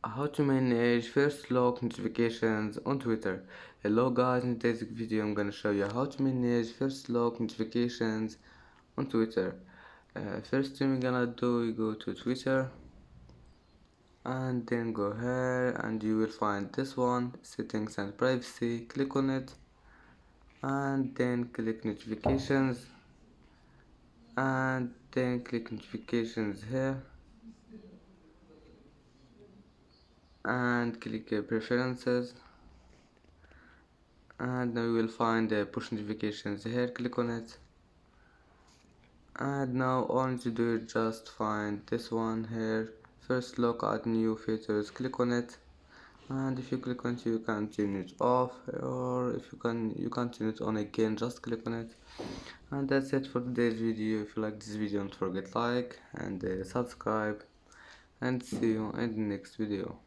How to manage first look notifications on Twitter. Hello guys, in today's video I'm gonna show you how to manage first look notifications on Twitter. First thing we're gonna do, you go to Twitter and then go here and you will find this one, settings and privacy. Click on it and then click notifications and then click notifications here and click preferences, and now you will find the push notifications here. Click on it and now all you need to do is just find this one here, first look at new features. Click on it, and if you click on it you can turn it off, or if you can turn it on again. Just click on it. And that's it for today's video. If you like this video, don't forget like and subscribe, and see you in the next video.